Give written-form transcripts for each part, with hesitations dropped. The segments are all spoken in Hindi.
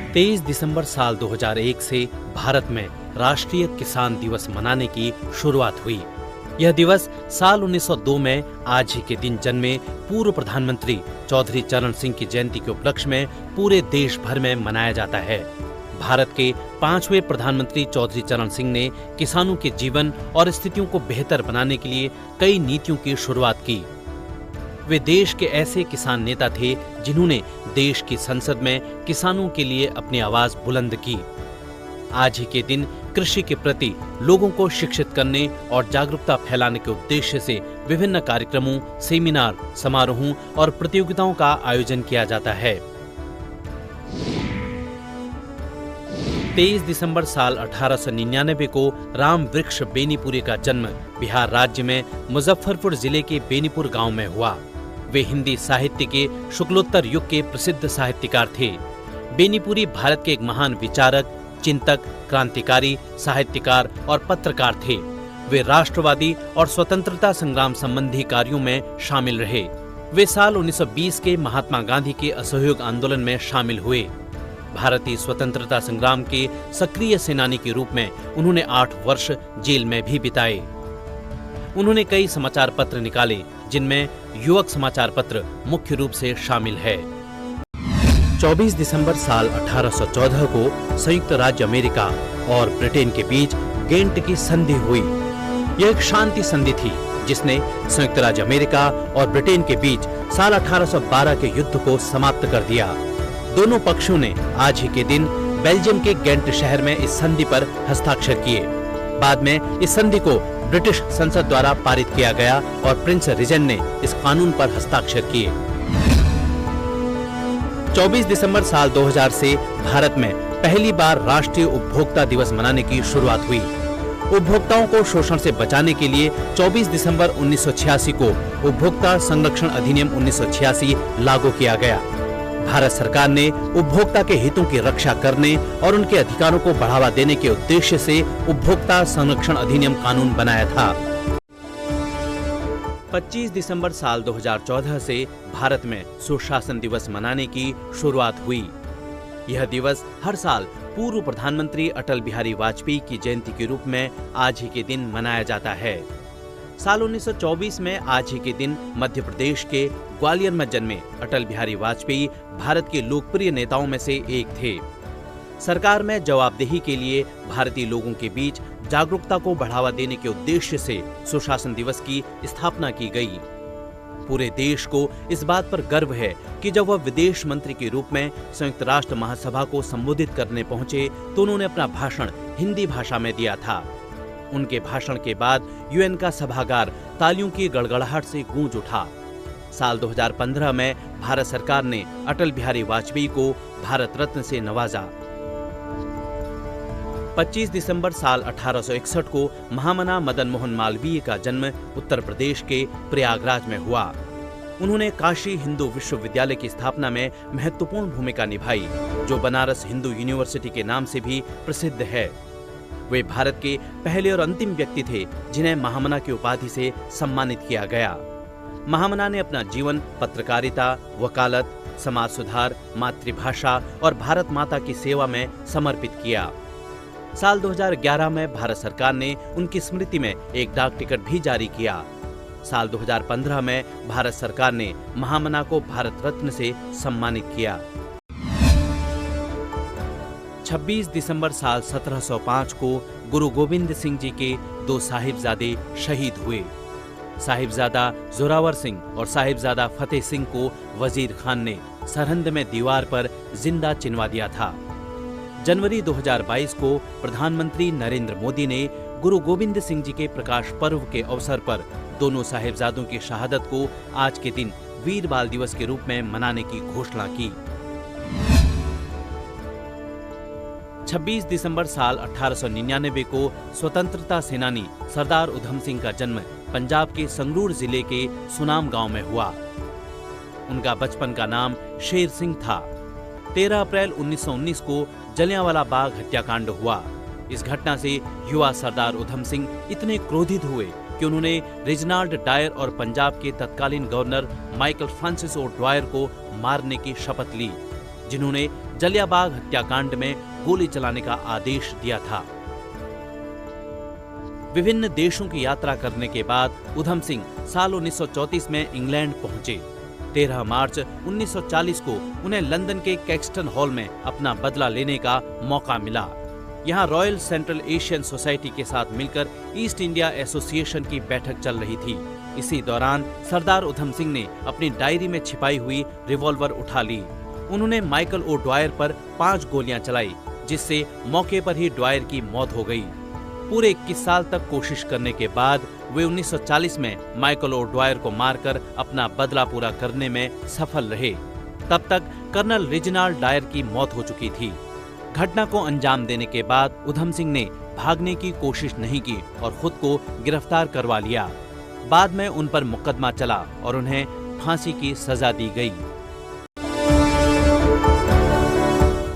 23 दिसंबर साल 2001 से भारत में राष्ट्रीय किसान दिवस मनाने की शुरुआत हुई। यह दिवस साल 1902 में आज ही के दिन जन्मे पूर्व प्रधानमंत्री चौधरी चरण सिंह की जयंती के उपलक्ष्य में पूरे देश भर में मनाया जाता है। भारत के 5वें प्रधानमंत्री चौधरी चरण सिंह ने किसानों के जीवन और स्थितियों को बेहतर बनाने के लिए कई नीतियों की शुरुआत की। वे देश के ऐसे किसान नेता थे जिन्होंने देश की संसद में किसानों के लिए अपनी आवाज बुलंद की। आज ही के दिन कृषि के प्रति लोगों को शिक्षित करने और जागरूकता फैलाने के उद्देश्य से विभिन्न कार्यक्रमों, सेमिनार, समारोहों और प्रतियोगिताओं का आयोजन किया जाता है। 23 दिसंबर साल 1899 को राम वृक्ष बेनीपुरी का जन्म बिहार राज्य में मुजफ्फरपुर जिले के बेनीपुर गांव में हुआ। वे हिंदी साहित्य के शुक्लोत्तर युग के प्रसिद्ध साहित्यकार थे। बेनीपुरी भारत के एक महान विचारक, चिंतक, क्रांतिकारी, साहित्यकार और पत्रकार थे। वे राष्ट्रवादी और स्वतंत्रता संग्राम संबंधी कार्यों में शामिल रहे। वे साल 1920 के महात्मा गांधी के असहयोग आंदोलन में शामिल हुए। भारतीय स्वतंत्रता संग्राम के सक्रिय सेनानी के रूप में उन्होंने 8 वर्ष जेल में भी बिताए। उन्होंने कई समाचार पत्र निकाले, जिनमें युवक समाचार पत्र मुख्य रूप से शामिल है। 24 दिसंबर साल 1814 को संयुक्त राज्य अमेरिका और ब्रिटेन के बीच गेंट की संधि हुई। यह एक शांति संधि थी जिसने संयुक्त राज्य अमेरिका और ब्रिटेन के बीच साल 1812 के युद्ध को समाप्त कर दिया। दोनों पक्षों ने आज ही के दिन बेल्जियम के गेंट शहर में इस संधि पर हस्ताक्षर किए। बाद में इस संधि को ब्रिटिश संसद द्वारा पारित किया गया और प्रिंस रिजेंट ने इस कानून पर हस्ताक्षर किए। 24 दिसंबर साल 2000 से भारत में पहली बार राष्ट्रीय उपभोक्ता दिवस मनाने की शुरुआत हुई। उपभोक्ताओं को शोषण से बचाने के लिए 24 दिसंबर 1986 को उपभोक्ता संरक्षण अधिनियम 1986 लागू किया गया। भारत सरकार ने उपभोक्ता के हितों की रक्षा करने और उनके अधिकारों को बढ़ावा देने के उद्देश्य से उपभोक्ता संरक्षण अधिनियम कानून बनाया था। 25 दिसंबर साल 2014 से भारत में सुशासन दिवस मनाने की शुरुआत हुई। यह दिवस हर साल पूर्व प्रधानमंत्री अटल बिहारी वाजपेयी की जयंती के रूप में आज ही के दिन मनाया जाता है। साल 1924 में आज ही के दिन मध्य प्रदेश के ग्वालियर में जन्मे अटल बिहारी वाजपेयी भारत के लोकप्रिय नेताओं में से एक थे। सरकार में जवाबदेही के लिए भारतीय लोगों के बीच जागरूकता को बढ़ावा देने के उद्देश्य से सुशासन दिवस की स्थापना की गई। पूरे देश को इस बात पर गर्व है कि जब वह विदेश मंत्री के रूप में संयुक्त राष्ट्र महासभा को संबोधित करने पहुंचे तो उन्होंने अपना भाषण हिंदी भाषा में दिया था। उनके भाषण के बाद यूएन का सभागार तालियों की गड़गड़ाहट से गूंज उठा। साल 2015 में भारत सरकार ने अटल बिहारी वाजपेयी को भारत रत्न से नवाजा। 25 दिसंबर साल 1861 को महामना मदन मोहन मालवीय का जन्म उत्तर प्रदेश के प्रयागराज में हुआ। उन्होंने काशी हिंदू विश्वविद्यालय की स्थापना में महत्वपूर्ण भूमिका निभाई, जो बनारस हिंदू यूनिवर्सिटी के नाम से भी प्रसिद्ध है। वे भारत के पहले और अंतिम व्यक्ति थे जिन्हें महामना की उपाधि से सम्मानित किया गया। महामना ने अपना जीवन पत्रकारिता, वकालत, समाज सुधार, मातृभाषा और भारत माता की सेवा में समर्पित किया। साल 2011 में भारत सरकार ने उनकी स्मृति में एक डाक टिकट भी जारी किया। साल 2015 में भारत सरकार ने महामना को भारत रत्न से सम्मानित किया। 26 दिसंबर साल 1705 को गुरु गोविंद सिंह जी के 2 साहिबजादे शहीद हुए। साहिबजादा जोरावर सिंह और साहिबजादा फतेह सिंह को वजीर खान ने सरहंद में दीवार पर जिंदा चिनवा दिया था। जनवरी 2022 को प्रधानमंत्री नरेंद्र मोदी ने गुरु गोविंद सिंह जी के प्रकाश पर्व के अवसर पर दोनों साहिबजादों की शहादत को आज के दिन वीर बाल दिवस के रूप में मनाने की घोषणा की। 26 दिसंबर साल 1899 को स्वतंत्रता सेनानी सरदार उधम सिंह का जन्म पंजाब के संगरूर जिले के सुनाम गांव में हुआ। उनका बचपन का नाम शेर सिंह था। 13 अप्रैल 1919 को जलियांवाला बाग हत्याकांड हुआ। इस घटना से युवा सरदार उधम सिंह इतने क्रोधित हुए कि उन्होंने रेजिनाल्ड डायर और पंजाब के तत्कालीन governor Michael Francis O Dwyer को मारने की शपथ ली। जिन्होंने जलियांबाग हत्याकांड में गोली चलाने का आदेश दिया था। विभिन्न देशों की यात्रा करने के बाद उधम सिंह साल 1934 में इंग्लैंड पहुंचे। 13 मार्च 1940 को उन्हें लंदन के कैक्सटन हॉल में अपना बदला लेने का मौका मिला। यहाँ रॉयल सेंट्रल एशियन सोसाइटी के साथ मिलकर ईस्ट इंडिया एसोसिएशन की बैठक चल रही थी। इसी दौरान सरदार उधम सिंह ने अपनी डायरी में छिपाई हुई रिवॉल्वर उठा ली। उन्होंने माइकल ओ ड्वायर पर 5 गोलियां चलाई, जिससे मौके पर ही ड्वायर की मौत हो गई। पूरे 21 साल तक कोशिश करने के बाद वे 1940 में माइकल ओ ड्वायर को मारकर अपना बदला पूरा करने में सफल रहे। तब तक कर्नल रेजिनाल्ड डायर की मौत हो चुकी थी। घटना को अंजाम देने के बाद उधम सिंह ने भागने की कोशिश नहीं की और खुद को गिरफ्तार करवा लिया। बाद में उन पर मुकदमा चला और उन्हें फांसी की सजा दी गई।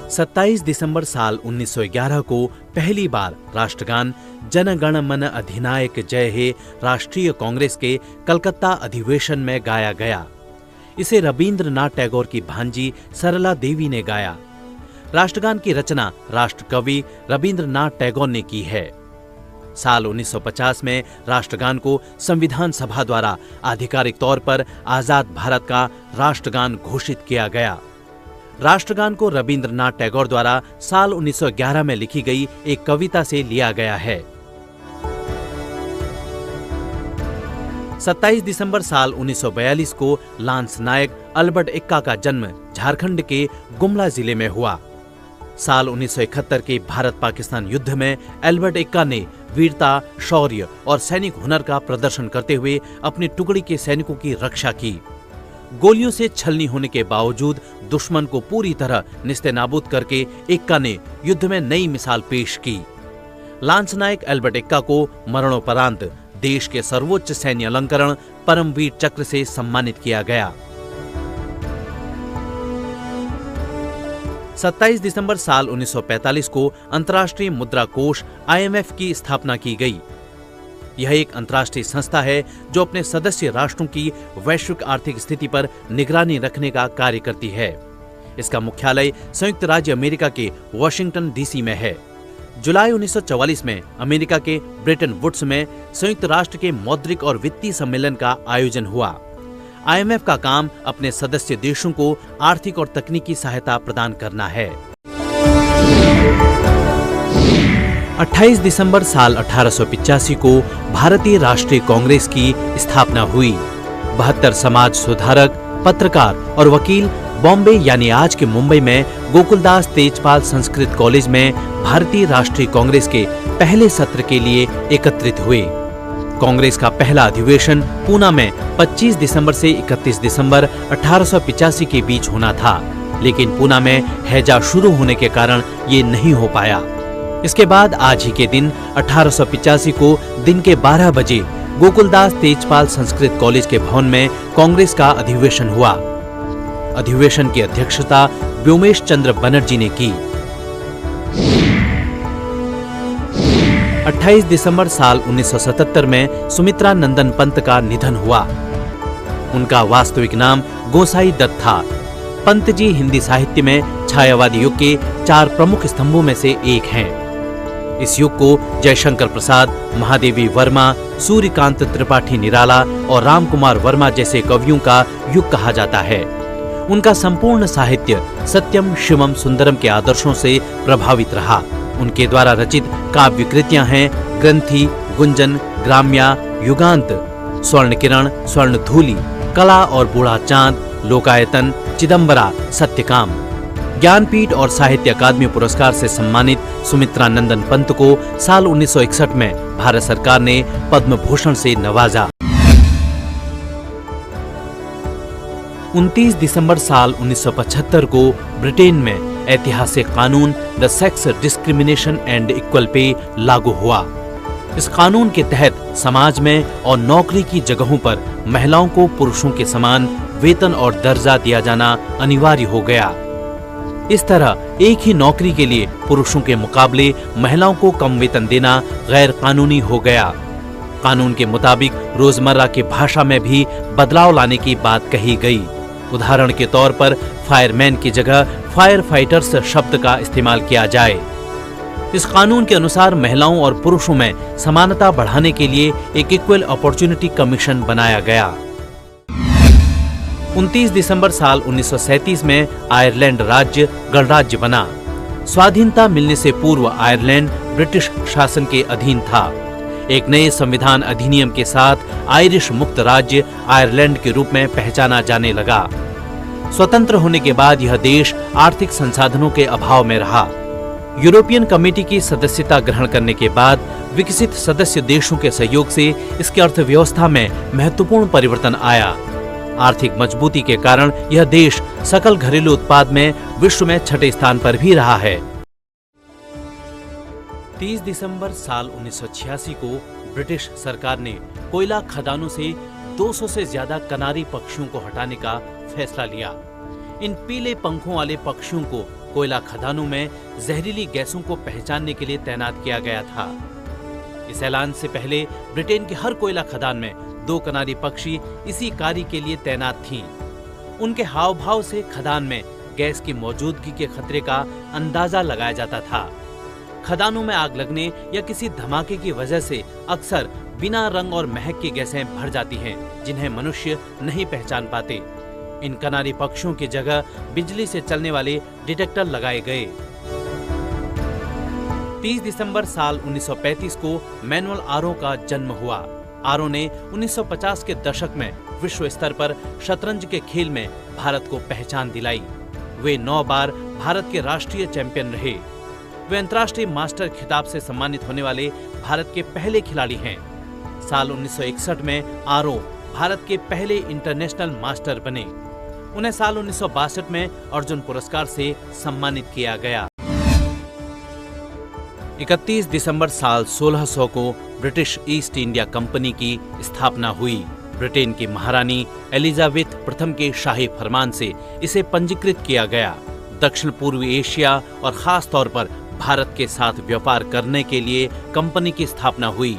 27 दिसंबर साल 1911 को पहली बार राष्ट्रगान जन गण मन अधिनायक जय हे राष्ट्रीय कांग्रेस के कलकत्ता अधिवेशन में गाया गया। इसे रविंद्रनाथ टैगोर की भांजी सरला देवी ने गाया। राष्ट्रगान की रचना राष्ट्रकवि रविंद्रनाथ टैगोर ने की है। साल 1950 में राष्ट्रगान को संविधान सभा द्वारा आधिकारिक तौर पर आजाद भारत का राष्ट्रगान घोषित किया गया। राष्ट्रगान को रविंद्रनाथ टैगोर द्वारा साल 1911 में लिखी गई एक कविता से लिया गया है। 27 दिसंबर साल 1942 को लांस नायक अल्बर्ट एक्का का जन्म झारखंड के गुमला जिले में हुआ। साल 1971 के भारत पाकिस्तान युद्ध में अल्बर्ट एक्का ने वीरता, शौर्य और सैनिक हुनर का प्रदर्शन करते हुए अपनी टुकड़ी के सैनिकों की रक्षा की। गोलियों से छलनी होने के बावजूद दुश्मन को पूरी तरह निस्तेनाबूद करके एक्का ने युद्ध में नई मिसाल पेश की। लांस नायक अल्बर्ट एक्का को मरणोपरांत देश के सर्वोच्च सैन्य अलंकरण परमवीर चक्र से सम्मानित किया गया। 27 दिसंबर साल 1945 को अंतर्राष्ट्रीय मुद्रा कोष IMF की स्थापना की गई। यह एक अंतर्राष्ट्रीय संस्था है जो अपने सदस्य राष्ट्रों की वैश्विक आर्थिक स्थिति पर निगरानी रखने का कार्य करती है। इसका मुख्यालय संयुक्त राज्य अमेरिका के वाशिंगटन DC में है। जुलाई 1944 में अमेरिका के ब्रेटन वुड्स में संयुक्त राष्ट्र के मौद्रिक और वित्तीय सम्मेलन का आयोजन हुआ। IMF का काम अपने सदस्य देशों को आर्थिक और तकनीकी सहायता प्रदान करना है। 28 दिसंबर साल 1885 को भारतीय राष्ट्रीय कांग्रेस की स्थापना हुई। 72 समाज सुधारक, पत्रकार और वकील बॉम्बे यानी आज के मुंबई में गोकुलदास तेजपाल संस्कृत कॉलेज में भारतीय राष्ट्रीय कांग्रेस के पहले सत्र के लिए एकत्रित हुए। कांग्रेस का पहला अधिवेशन पूना में 25 दिसंबर से 31 दिसंबर 1885 के बीच होना था, लेकिन पूना में हैजा शुरू होने के कारण ये नहीं हो पाया। इसके बाद आज ही के दिन 1885 को दिन के 12 बजे गोकुलदास तेजपाल संस्कृत कॉलेज के भवन में कांग्रेस का अधिवेशन हुआ। अधिवेशन की अध्यक्षता व्योमेश चंद्र बनर्जी ने की। 28 दिसंबर साल 1977 में सुमित्रा नंदन पंत का निधन हुआ। उनका वास्तविक नाम गोसाई दत्त था। पंत जी हिंदी साहित्य में छायावादी युग के 4 प्रमुख स्तंभों में से एक हैं। इस युग को जयशंकर प्रसाद, महादेवी वर्मा, सूर्यकांत त्रिपाठी निराला और रामकुमार वर्मा जैसे कवियों का युग कहा जाता है। उनका संपूर्ण साहित्य सत्यम, शिवम, सुंदरम के आदर्शों से प्रभावित रहा। उनके द्वारा रचित काव्य कृतियां हैं ग्रंथि, गुंजन, ग्राम्या, युगांत, स्वर्ण किरण, स्वर्ण धूलि, कला और बूढ़ा चांद, लोकायतन, चिदंबरा, सत्यकाम। ज्ञानपीठ और साहित्य अकादमी पुरस्कार से सम्मानित सुमित्रा नंदन पंत को साल 1961 में भारत सरकार ने पद्म भूषण से नवाजा। 29 दिसंबर साल 1975 को ब्रिटेन में ऐतिहासिक कानून the sex discrimination and equal pay लागू हुआ। इस कानून के तहत समाज में और नौकरी की जगहों पर महिलाओं को पुरुषों के समान वेतन और दर्जा दिया जाना अनिवार्य हो गया। इस तरह एक ही नौकरी के लिए पुरुषों के मुकाबले महिलाओं को कम वेतन देना गैर कानूनी हो गया। कानून के मुताबिक रोजमर्रा की भाषा में भी बदलाव लाने की बात कही गई। उदाहरण के तौर पर फायरमैन की जगह फायर फाइटर्स शब्द का इस्तेमाल किया जाए। इस कानून के अनुसार महिलाओं और पुरुषों में समानता बढ़ाने के लिए एक इक्वल अपॉर्चुनिटी कमीशन बनाया गया। 29 दिसंबर साल 1937 में आयरलैंड राज्य गणराज्य बना। स्वाधीनता मिलने से पूर्व आयरलैंड ब्रिटिश शासन के अधीन था। एक नए संविधान अधिनियम के साथ आयरिश मुक्त राज्य आयरलैंड के रूप में पहचाना जाने लगा। स्वतंत्र होने के बाद यह देश आर्थिक संसाधनों के अभाव में रहा। यूरोपियन कमेटी की सदस्यता ग्रहण करने के बाद विकसित सदस्य देशों के सहयोग से इसकी अर्थव्यवस्था में महत्वपूर्ण परिवर्तन आया। आर्थिक मजबूती के कारण यह देश सकल घरेलू उत्पाद में विश्व में छठे स्थान पर भी रहा है। 30 दिसंबर साल 1986 को ब्रिटिश सरकार ने कोयला खदानों से 200 से ज्यादा कनारी पक्षियों को हटाने का फैसला लिया। इन पीले पंखों वाले पक्षियों को कोयला खदानों में जहरीली गैसों को पहचानने के लिए तैनात किया गया था। इस ऐलान से पहले ब्रिटेन के हर कोयला खदान में 2 कनारी पक्षी इसी कार्य के लिए तैनात थीं। उनके हाव भाव से खदान में गैस की मौजूदगी के खतरे का अंदाजा लगाया जाता था। खदानों में आग लगने या किसी धमाके की वजह से अक्सर बिना रंग और महक की गैसें भर जाती हैं, जिन्हें मनुष्य नहीं पहचान पाते। इन कनारी पक्षियों की जगह बिजली से चलने वाले डिटेक्टर लगाए गए। 30 दिसंबर साल 1935 को मैनुअल आरओ का जन्म हुआ। आरओ ने 1950 के दशक में विश्व स्तर पर शतरंज के खेल में भारत को पहचान दिलाई। वे 9 बार भारत के राष्ट्रीय चैंपियन रहे। वे अंतर्राष्ट्रीय मास्टर खिताब से सम्मानित होने वाले भारत के पहले खिलाड़ी हैं। साल 1961 में आरओ भारत के पहले इंटरनेशनल मास्टर बने। उन्हें साल 1962 में अर्जुन पुरस्कार से सम्मानित किया गया। 31 दिसंबर साल 1600 को ब्रिटिश ईस्ट इंडिया कंपनी की स्थापना हुई। ब्रिटेन की महारानी एलिजाबेथ प्रथम के शाही फरमान से इसे पंजीकृत किया गया। दक्षिण पूर्वी एशिया और खास तौर पर भारत के साथ व्यापार करने के लिए कंपनी की स्थापना हुई।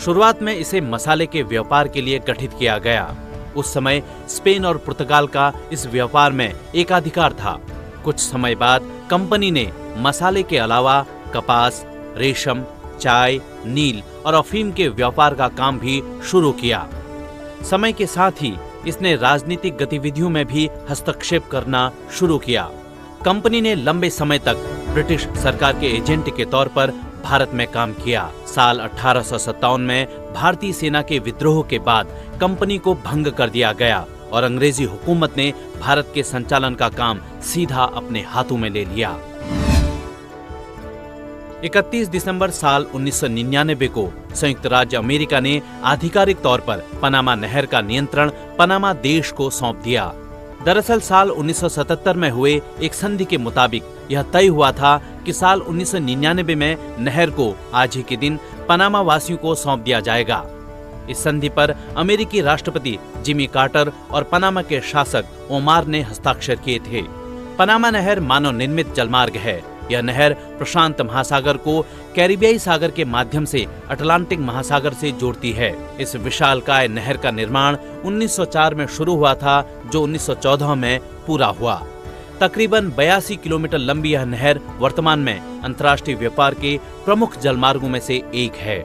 शुरुआत में इसे मसाले के व्यापार के लिए गठित किया गया। उस समय स्पेन और पुर्तगाल का इस व्यापार में एकाधिकार था। कुछ समय बाद कंपनी ने मसाले के अलावा कपास, रेशम, चाय, नील और अफीम के व्यापार का काम भी शुरू किया। समय के साथ ही इसने राजनीतिक गतिविधियों में भी हस्तक्षेप करना शुरू किया। कंपनी ने लंबे समय तक ब्रिटिश सरकार के एजेंट के तौर पर भारत में काम किया। साल 1857 में भारतीय सेना के विद्रोह के बाद कंपनी को भंग कर दिया गया और अंग्रेजी हुकूमत ने भारत के संचालन का काम सीधा अपने हाथों में ले लिया। 31 दिसंबर साल 1999 को संयुक्त राज्य अमेरिका ने आधिकारिक तौर पर पनामा नहर का नियंत्रण पनामा देश को सौंप दिया। दरअसल साल 1977 में हुए एक संधि के मुताबिक यह तय हुआ था कि साल 1999 में नहर को आज ही के दिन पनामा वासियों को सौंप दिया जाएगा। इस संधि पर अमेरिकी राष्ट्रपति जिमी कार्टर और पनामा के शासक ओमार ने हस्ताक्षर किए थे। पनामा नहर मानव निर्मित जलमार्ग है। यह नहर प्रशांत महासागर को कैरिबियाई सागर के माध्यम से अटलांटिक महासागर से जोड़ती है। इस विशालकाय नहर का निर्माण 1904 में शुरू हुआ था, जो 1914 में पूरा हुआ। तकरीबन 82 किलोमीटर लंबी यह नहर वर्तमान में अंतर्राष्ट्रीय व्यापार के प्रमुख जलमार्गों में से एक है।